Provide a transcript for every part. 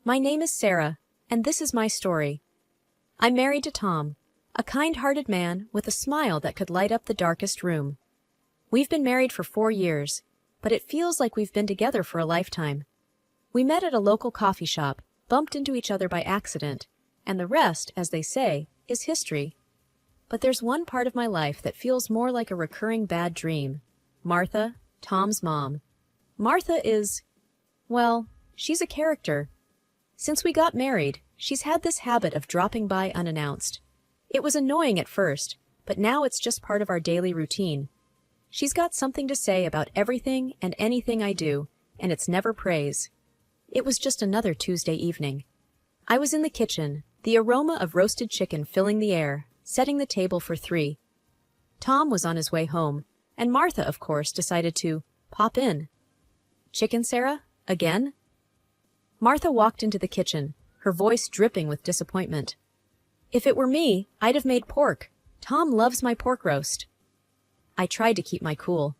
My name is Sarah, and this is my story. I'm married to Tom, a kind-hearted man with a smile that could light up the darkest room. We've been married for 4 years, but it feels like we've been together for a lifetime. We met at a local coffee shop, bumped into each other by accident, and the rest, as they say, is history. But there's one part of my life that feels more like a recurring bad dream. Martha, Tom's mom. Martha is, well, she's a character. Since we got married, she's had this habit of dropping by unannounced. It was annoying at first, but now it's just part of our daily routine. She's got something to say about everything and anything I do, and it's never praise. It was just another Tuesday evening. I was in the kitchen, the aroma of roasted chicken filling the air, setting the table for 3. Tom was on his way home, and Martha, of course, decided to pop in. "Chicken, Sarah? Again?" Martha walked into the kitchen, her voice dripping with disappointment. "If it were me, I'd have made pork. Tom loves my pork roast." I tried to keep my cool.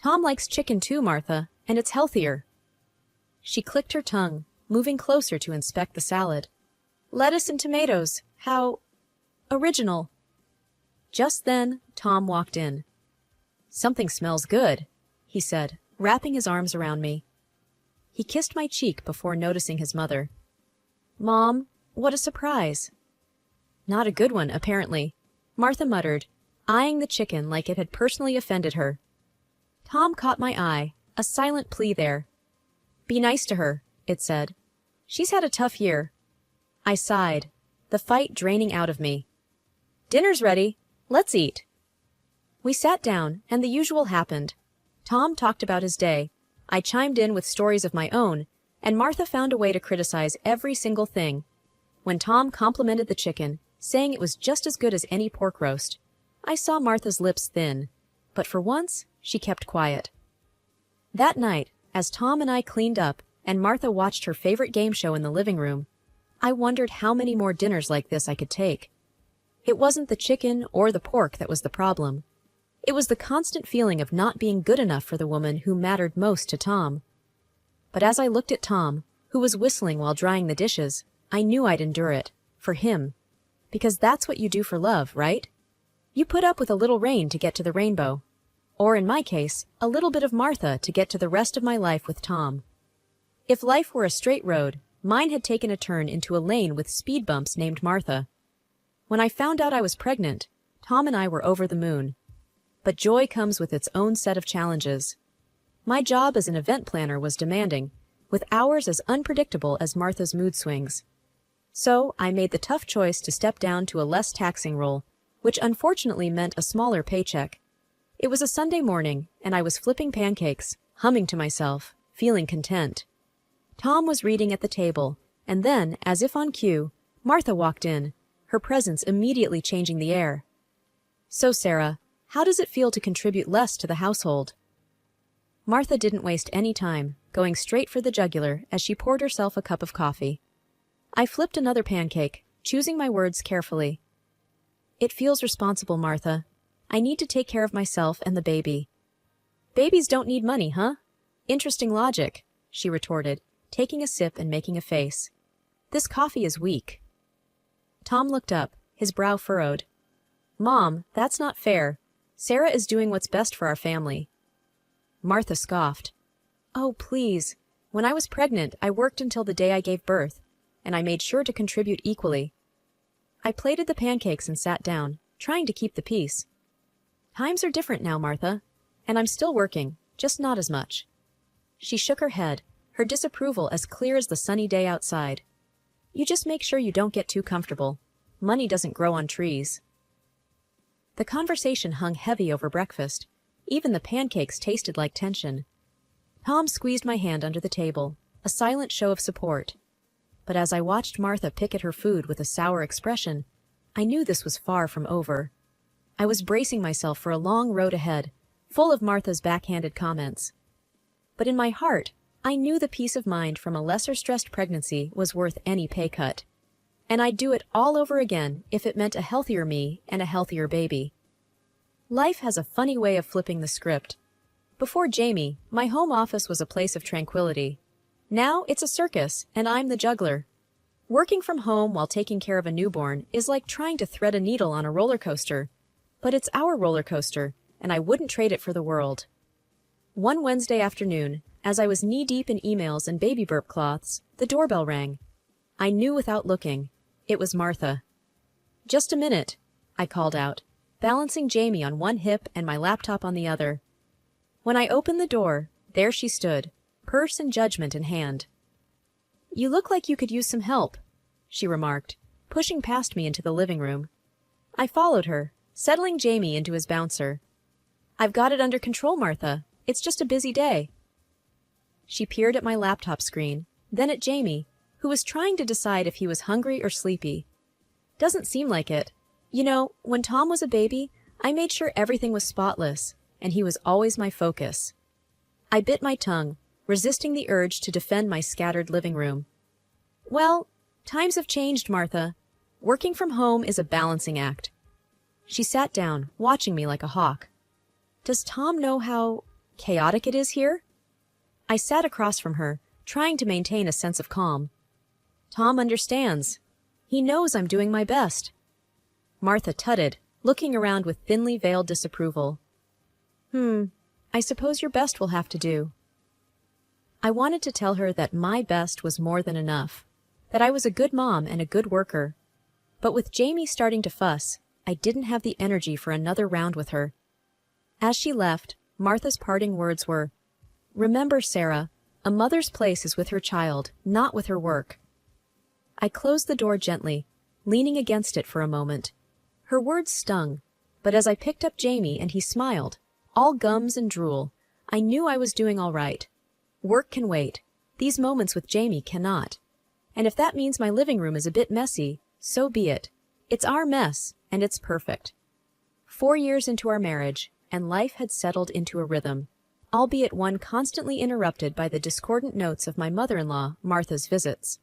"Tom likes chicken too, Martha, and it's healthier." She clicked her tongue, moving closer to inspect the salad. "Lettuce and tomatoes. How original." Just then, Tom walked in. "Something smells good," he said, wrapping his arms around me. He kissed my cheek before noticing his mother. "Mom, what a surprise." "Not a good one, apparently," Martha muttered, eyeing the chicken like it had personally offended her. Tom caught my eye, a silent plea there. "Be nice to her," it said. "She's had a tough year." I sighed, the fight draining out of me. "Dinner's ready. Let's eat." We sat down, and the usual happened. Tom talked about his day, I chimed in with stories of my own, and Martha found a way to criticize every single thing. When Tom complimented the chicken, saying it was just as good as any pork roast, I saw Martha's lips thin, but for once, she kept quiet. That night, as Tom and I cleaned up, and Martha watched her favorite game show in the living room, I wondered how many more dinners like this I could take. It wasn't the chicken or the pork that was the problem. It was the constant feeling of not being good enough for the woman who mattered most to Tom. But as I looked at Tom, who was whistling while drying the dishes, I knew I'd endure it, for him. Because that's what you do for love, right? You put up with a little rain to get to the rainbow. Or in my case, a little bit of Martha to get to the rest of my life with Tom. If life were a straight road, mine had taken a turn into a lane with speed bumps named Martha. When I found out I was pregnant, Tom and I were over the moon. But joy comes with its own set of challenges. My job as an event planner was demanding, with hours as unpredictable as Martha's mood swings. So I made the tough choice to step down to a less taxing role, which unfortunately meant a smaller paycheck. It was a Sunday morning, and I was flipping pancakes, humming to myself, feeling content. Tom was reading at the table, and then, as if on cue, Martha walked in, her presence immediately changing the air. "So, Sarah, how does it feel to contribute less to the household?" Martha didn't waste any time, going straight for the jugular as she poured herself a cup of coffee. I flipped another pancake, choosing my words carefully. "It feels responsible, Martha. I need to take care of myself and the baby." "Babies don't need money, huh?" "Interesting logic," she retorted, taking a sip and making a face. "This coffee is weak." Tom looked up, his brow furrowed. "Mom, that's not fair. Sarah is doing what's best for our family." Martha scoffed. "Oh, please. When I was pregnant, I worked until the day I gave birth, and I made sure to contribute equally." I plated the pancakes and sat down, trying to keep the peace. "Times are different now, Martha, and I'm still working, just not as much." She shook her head, her disapproval as clear as the sunny day outside. "You just make sure you don't get too comfortable. Money doesn't grow on trees." The conversation hung heavy over breakfast. Even the pancakes tasted like tension. Tom squeezed my hand under the table, a silent show of support. But as I watched Martha pick at her food with a sour expression, I knew this was far from over. I was bracing myself for a long road ahead, full of Martha's backhanded comments. But in my heart, I knew the peace of mind from a lesser-stressed pregnancy was worth any pay cut. And I'd do it all over again if it meant a healthier me and a healthier baby. Life has a funny way of flipping the script. Before Jamie, my home office was a place of tranquility. Now it's a circus, and I'm the juggler. Working from home while taking care of a newborn is like trying to thread a needle on a roller coaster. But it's our roller coaster, and I wouldn't trade it for the world. One Wednesday afternoon, as I was knee-deep in emails and baby burp cloths, the doorbell rang. I knew without looking. It was Martha. "Just a minute," I called out, balancing Jamie on one hip and my laptop on the other. When I opened the door, there she stood, purse and judgment in hand. "You look like you could use some help," she remarked, pushing past me into the living room. I followed her, settling Jamie into his bouncer. "I've got it under control, Martha. It's just a busy day." She peered at my laptop screen, then at Jamie, who was trying to decide if he was hungry or sleepy. "Doesn't seem like it. You know, when Tom was a baby, I made sure everything was spotless, and he was always my focus." I bit my tongue, resisting the urge to defend my scattered living room. "Well, times have changed, Martha. Working from home is a balancing act." She sat down, watching me like a hawk. "Does Tom know how chaotic it is here?" I sat across from her, trying to maintain a sense of calm. "Tom understands. He knows I'm doing my best." Martha tutted, looking around with thinly veiled disapproval. I suppose your best will have to do." I wanted to tell her that my best was more than enough, that I was a good mom and a good worker. But with Jamie starting to fuss, I didn't have the energy for another round with her. As she left, Martha's parting words were, "Remember, Sarah, a mother's place is with her child, not with her work." I closed the door gently, leaning against it for a moment. Her words stung, but as I picked up Jamie and he smiled, all gums and drool, I knew I was doing all right. Work can wait. These moments with Jamie cannot. And if that means my living room is a bit messy, so be it. It's our mess, and it's perfect. 4 years into our marriage, and life had settled into a rhythm, albeit one constantly interrupted by the discordant notes of my mother-in-law, Martha's visits.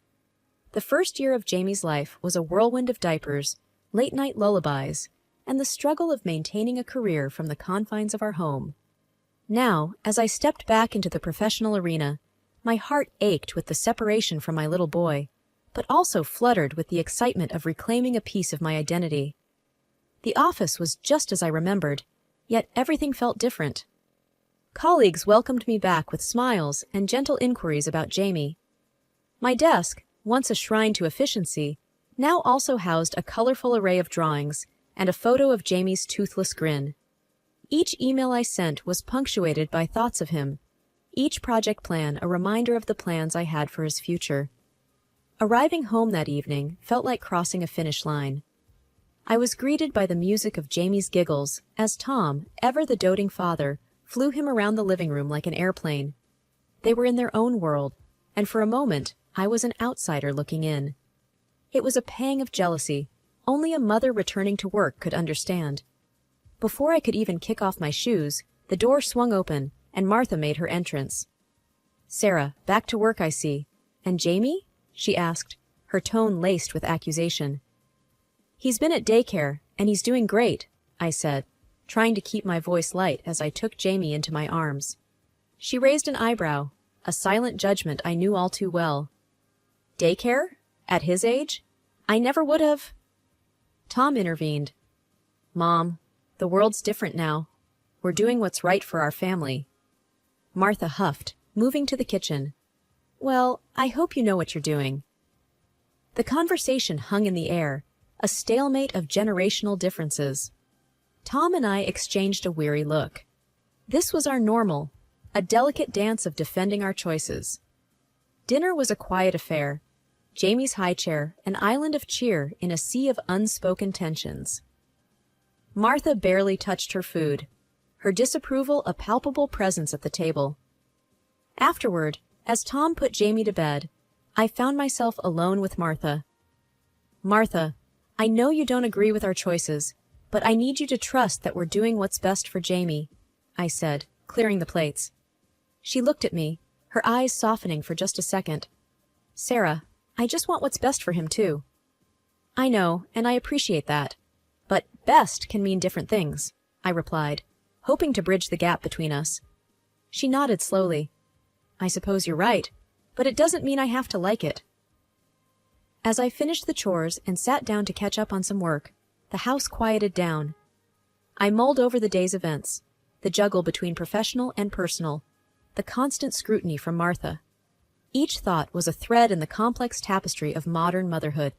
The first year of Jamie's life was a whirlwind of diapers, late-night lullabies, and the struggle of maintaining a career from the confines of our home. Now, as I stepped back into the professional arena, my heart ached with the separation from my little boy, but also fluttered with the excitement of reclaiming a piece of my identity. The office was just as I remembered, yet everything felt different. Colleagues welcomed me back with smiles and gentle inquiries about Jamie. My desk, once a shrine to efficiency, now also housed a colorful array of drawings and a photo of Jamie's toothless grin. Each email I sent was punctuated by thoughts of him, each project plan a reminder of the plans I had for his future. Arriving home that evening felt like crossing a finish line. I was greeted by the music of Jamie's giggles as Tom, ever the doting father, flew him around the living room like an airplane. They were in their own world, and for a moment I was an outsider looking in. It was a pang of jealousy, only a mother returning to work could understand. Before I could even kick off my shoes, the door swung open, and Martha made her entrance. "Sarah, back to work, I see. And Jamie?" she asked, her tone laced with accusation. "He's been at daycare, and he's doing great," I said, trying to keep my voice light as I took Jamie into my arms. She raised an eyebrow, a silent judgment I knew all too well. "Daycare? At his age? I never would have—" Tom intervened. "Mom, the world's different now. We're doing what's right for our family." Martha huffed, moving to the kitchen. "Well, I hope you know what you're doing." The conversation hung in the air, a stalemate of generational differences. Tom and I exchanged a weary look. This was our normal, a delicate dance of defending our choices. Dinner was a quiet affair. Jamie's high chair, an island of cheer in a sea of unspoken tensions. Martha barely touched her food, her disapproval a palpable presence at the table. Afterward, as Tom put Jamie to bed, I found myself alone with Martha. "Martha, I know you don't agree with our choices, but I need you to trust that we're doing what's best for Jamie," I said, clearing the plates. She looked at me, her eyes softening for just a second. "Sarah, I just want what's best for him, too." "I know, and I appreciate that. But best can mean different things," I replied, hoping to bridge the gap between us. She nodded slowly. "I suppose you're right. but it doesn't mean I have to like it. As I finished the chores and sat down to catch up on some work, the house quieted down. I mulled over the day's events, the juggle between professional and personal, the constant scrutiny from Martha. Each thought was a thread in the complex tapestry of modern motherhood.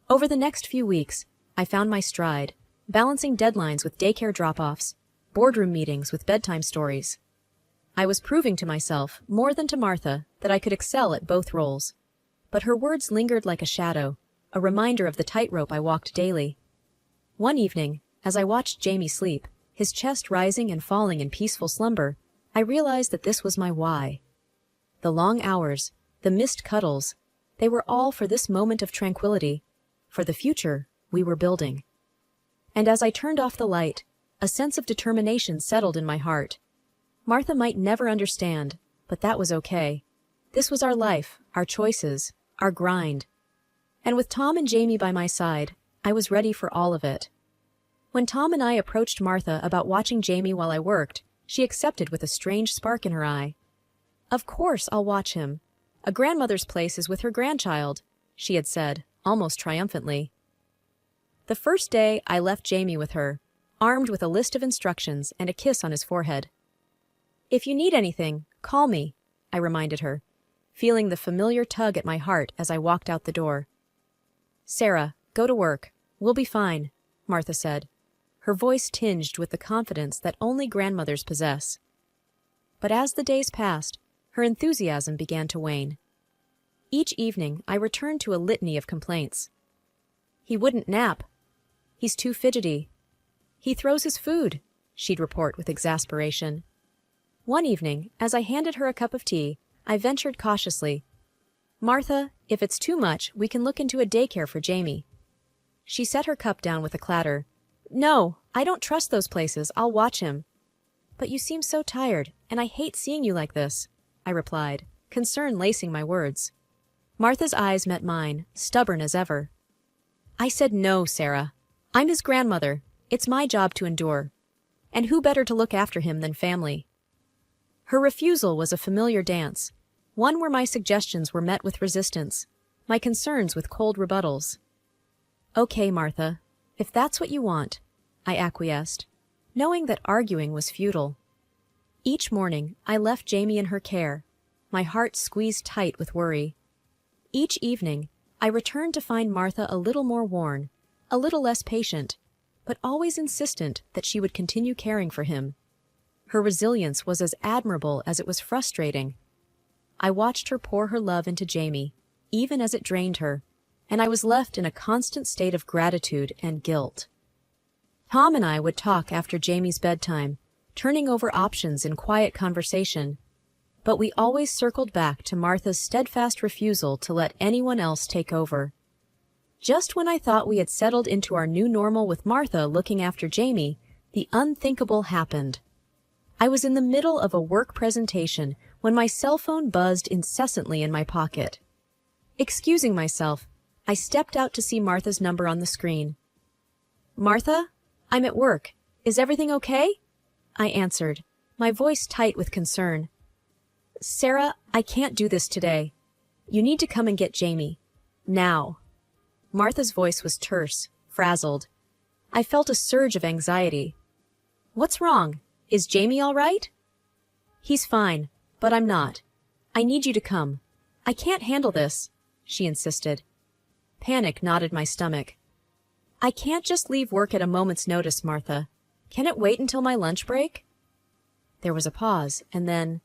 Over the next few weeks, I found my stride, balancing deadlines with daycare drop-offs, boardroom meetings with bedtime stories. I was proving to myself, more than to Martha, that I could excel at both roles. But her words lingered like a shadow, a reminder of the tightrope I walked daily. One evening, as I watched Jamie sleep, his chest rising and falling in peaceful slumber, I realized that this was my why. The long hours, the missed cuddles, they were all for this moment of tranquility, for the future we were building. And as I turned off the light, a sense of determination settled in my heart. Martha might never understand, but that was okay. This was our life, our choices, our grind. And with Tom and Jamie by my side, I was ready for all of it. When Tom and I approached Martha about watching Jamie while I worked, she accepted with a strange spark in her eye. "Of course I'll watch him. A grandmother's place is with her grandchild," she had said, almost triumphantly. The first day, I left Jamie with her, armed with a list of instructions and a kiss on his forehead. "If you need anything, call me," I reminded her, feeling the familiar tug at my heart as I walked out the door. "Sarah, go to work. We'll be fine," Martha said, her voice tinged with the confidence that only grandmothers possess. But as the days passed, her enthusiasm began to wane. Each evening, I returned to a litany of complaints. "He wouldn't nap. He's too fidgety. He throws his food," she'd report with exasperation. One evening, as I handed her a cup of tea, I ventured cautiously, "Martha, if it's too much, we can look into a daycare for Jamie." She set her cup down with a clatter. "No, I don't trust those places. I'll watch him." "But you seem so tired, and I hate seeing you like this," I replied, concern lacing my words. Martha's eyes met mine, stubborn as ever. "I said no, Sarah. I'm his grandmother. It's my job to endure. And who better to look after him than family?" Her refusal was a familiar dance, one where my suggestions were met with resistance, my concerns with cold rebuttals. "Okay, Martha, if that's what you want," I acquiesced, knowing that arguing was futile. Each morning, I left Jamie in her care, my heart squeezed tight with worry. Each evening, I returned to find Martha a little more worn, a little less patient, but always insistent that she would continue caring for him. Her resilience was as admirable as it was frustrating. I watched her pour her love into Jamie, even as it drained her, and I was left in a constant state of gratitude and guilt. Tom and I would talk after Jamie's bedtime, turning over options in quiet conversation, but we always circled back to Martha's steadfast refusal to let anyone else take over. Just when I thought we had settled into our new normal with Martha looking after Jamie, the unthinkable happened. I was in the middle of a work presentation when my cell phone buzzed incessantly in my pocket. Excusing myself, I stepped out to see Martha's number on the screen. "Martha, I'm at work. Is everything okay?" I answered, my voice tight with concern. "Sarah, I can't do this today. You need to come and get Jamie. Now." Martha's voice was terse, frazzled. I felt a surge of anxiety. "What's wrong? Is Jamie all right?" "He's fine, but I'm not. I need you to come. I can't handle this," she insisted. Panic knotted my stomach. "I can't just leave work at a moment's notice, Martha. Can it wait until my lunch break?" There was a pause, and then,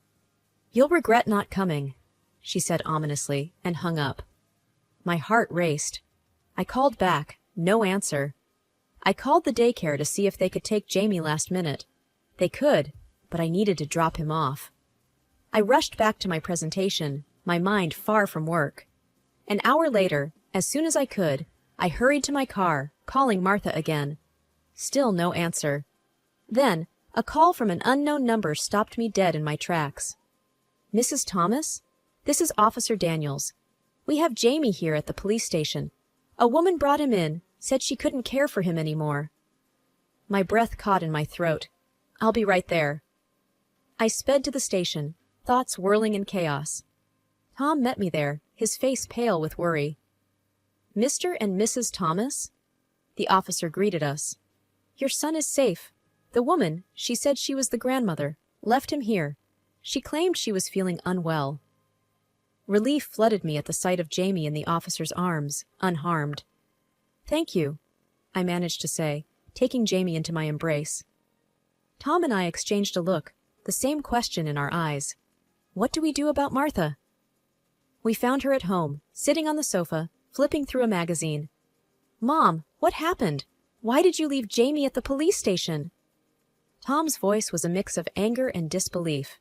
"You'll regret not coming," she said ominously, and hung up. My heart raced. I called back, no answer. I called the daycare to see if they could take Jamie last minute. They could, but I needed to drop him off. I rushed back to my presentation, my mind far from work. An hour later, as soon as I could, I hurried to my car, calling Martha again. Still no answer. Then, a call from an unknown number stopped me dead in my tracks. "Mrs. Thomas? This is Officer Daniels. We have Jamie here at the police station. A woman brought him in, said she couldn't care for him anymore." My breath caught in my throat. "I'll be right there." I sped to the station, thoughts whirling in chaos. Tom met me there, his face pale with worry. "Mr. and Mrs. Thomas?" The officer greeted us. "Your son is safe. The woman, she said she was the grandmother, left him here. She claimed she was feeling unwell." Relief flooded me at the sight of Jamie in the officer's arms, unharmed. "Thank you," I managed to say, taking Jamie into my embrace. Tom and I exchanged a look, the same question in our eyes. What do we do about Martha? We found her at home, sitting on the sofa, flipping through a magazine. "Mom, what happened? Why did you leave Jamie at the police station?" Tom's voice was a mix of anger and disbelief.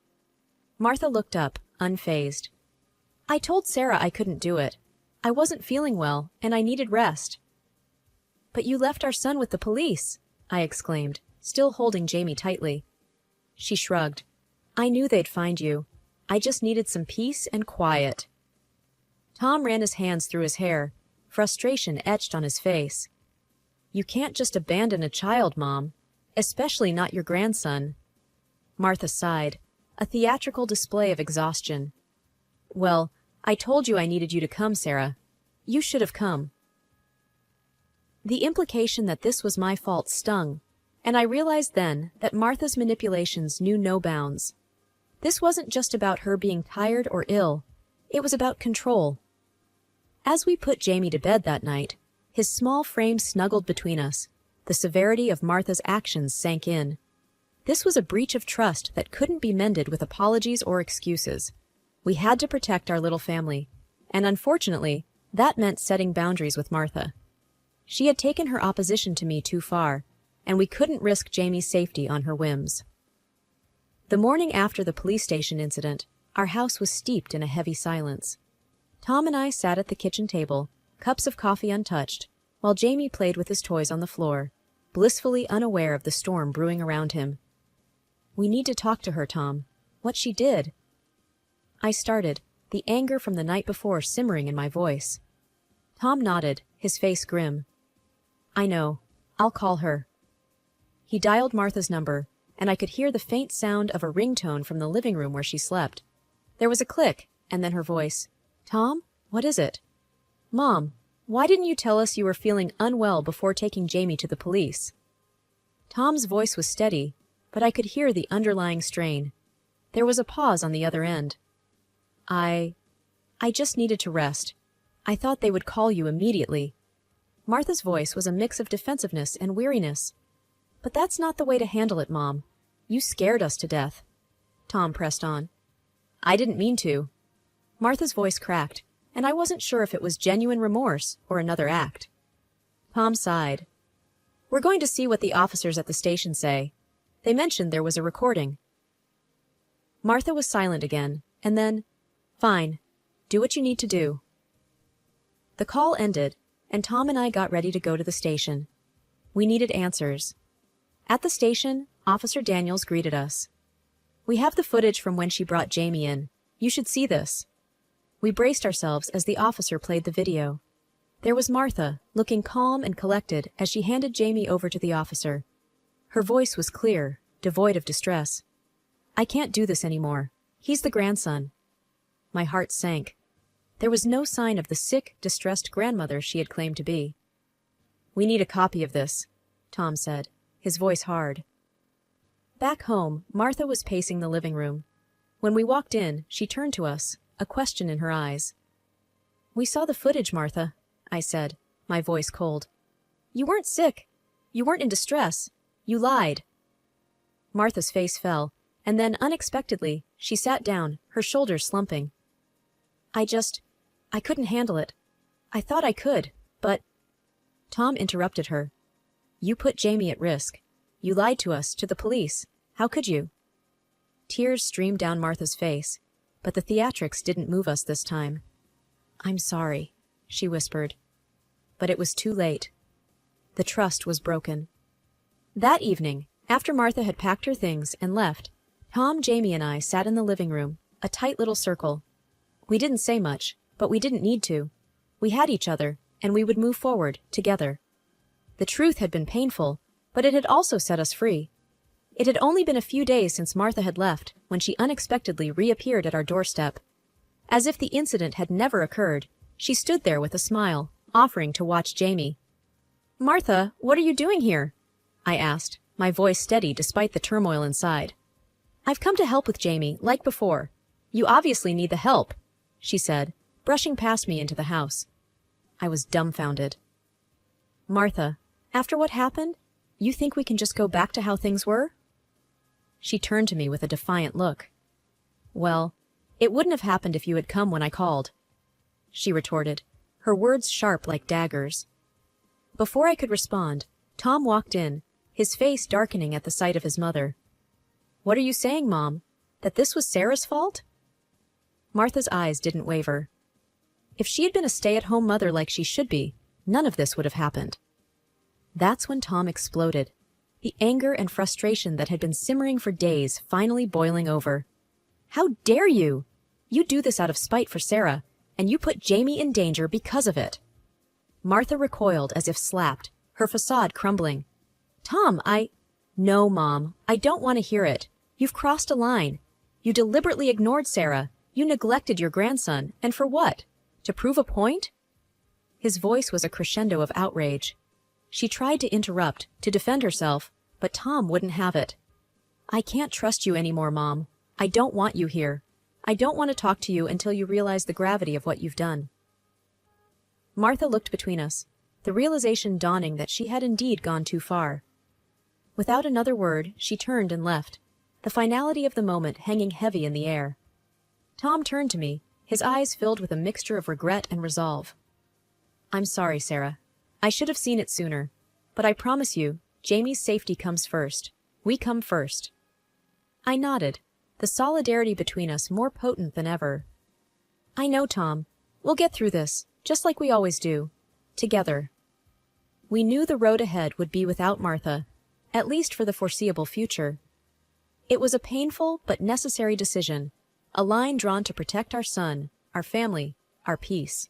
Martha looked up, unfazed. "I told Sarah I couldn't do it. I wasn't feeling well, and I needed rest." "But you left our son with the police," I exclaimed, still holding Jamie tightly. She shrugged. "I knew they'd find you. I just needed some peace and quiet." Tom ran his hands through his hair, frustration etched on his face. "You can't just abandon a child, Mom, especially not your grandson." Martha sighed, a theatrical display of exhaustion. "Well, I told you I needed you to come, Sarah. You should have come." The implication that this was my fault stung, and I realized then that Martha's manipulations knew no bounds. This wasn't just about her being tired or ill, it was about control. As we put Jamie to bed that night, his small frame snuggled between us. The severity of Martha's actions sank in. This was a breach of trust that couldn't be mended with apologies or excuses. We had to protect our little family, and unfortunately, that meant setting boundaries with Martha. She had taken her opposition to me too far, and we couldn't risk Jamie's safety on her whims. The morning after the police station incident, our house was steeped in a heavy silence. Tom and I sat at the kitchen table, cups of coffee untouched, while Jamie played with his toys on the floor, blissfully unaware of the storm brewing around him. "We need to talk to her, Tom. What she did." I started, the anger from the night before simmering in my voice. Tom nodded, his face grim. "I know. I'll call her." He dialed Martha's number, and I could hear the faint sound of a ringtone from the living room where she slept. There was a click, and then her voice. "Tom, what is it?" "Mom, why didn't you tell us you were feeling unwell before taking Jamie to the police?" Tom's voice was steady, but I could hear the underlying strain. There was a pause on the other end. I just needed to rest. I thought they would call you immediately." Martha's voice was a mix of defensiveness and weariness. "But that's not the way to handle it, Mom. You scared us to death." Tom pressed on. "I didn't mean to." Martha's voice cracked, and I wasn't sure if it was genuine remorse or another act. Tom sighed. "We're going to see what the officers at the station say. They mentioned there was a recording." Martha was silent again, and then, "Fine. Do what you need to do." The call ended, and Tom and I got ready to go to the station. We needed answers. At the station, Officer Daniels greeted us. "We have the footage from when she brought Jamie in. You should see this." We braced ourselves as the officer played the video. There was Martha, looking calm and collected as she handed Jamie over to the officer. Her voice was clear, devoid of distress. "I can't do this anymore. He's the grandson." My heart sank. There was no sign of the sick, distressed grandmother she had claimed to be. "We need a copy of this," Tom said, his voice hard. Back home, Martha was pacing the living room. When we walked in, she turned to us, a question in her eyes. "We saw the footage, Martha," I said, my voice cold. "You weren't sick. You weren't in distress. You lied." Martha's face fell, and then, unexpectedly, she sat down, her shoulders slumping. I couldn't handle it. I thought I could, but—" Tom interrupted her. "You put Jamie at risk. You lied to us, to the police. How could you?" Tears streamed down Martha's face, but the theatrics didn't move us this time. "I'm sorry," she whispered. But it was too late. The trust was broken. That evening, after Martha had packed her things and left, Tom, Jamie, and I sat in the living room, a tight little circle. We didn't say much, but we didn't need to. We had each other, and we would move forward, together. The truth had been painful, but it had also set us free. It had only been a few days since Martha had left when she unexpectedly reappeared at our doorstep. As if the incident had never occurred, she stood there with a smile, offering to watch Jamie. "Martha, what are you doing here?" I asked, my voice steady despite the turmoil inside. "I've come to help with Jamie, like before. You obviously need the help," she said, brushing past me into the house. I was dumbfounded. "Martha, after what happened, you think we can just go back to how things were?" She turned to me with a defiant look. "Well, it wouldn't have happened if you had come when I called," she retorted, her words sharp like daggers. Before I could respond, Tom walked in, his face darkening at the sight of his mother. "What are you saying, Mom? That this was Sarah's fault?" Martha's eyes didn't waver. If she had been a stay-at-home mother like she should be, none of this would have happened. That's when Tom exploded, the anger and frustration that had been simmering for days finally boiling over. "How dare you! You do this out of spite for Sarah, and you put Jamie in danger because of it." Martha recoiled as if slapped, her facade crumbling. "Tom, No, Mom, I don't want to hear it. You've crossed a line. You deliberately ignored Sarah. You neglected your grandson, and for what? To prove a point?" His voice was a crescendo of outrage. She tried to interrupt, to defend herself, but Tom wouldn't have it. "I can't trust you anymore, Mom. I don't want you here. I don't want to talk to you until you realize the gravity of what you've done." Martha looked between us, the realization dawning that she had indeed gone too far. Without another word, she turned and left, the finality of the moment hanging heavy in the air. Tom turned to me, his eyes filled with a mixture of regret and resolve. "I'm sorry, Sarah. I should have seen it sooner. But I promise you, Jamie's safety comes first. We come first." I nodded, the solidarity between us more potent than ever. "I know, Tom. We'll get through this, just like we always do. Together." We knew the road ahead would be without Martha, at least for the foreseeable future. It was a painful but necessary decision, a line drawn to protect our son, our family, our peace.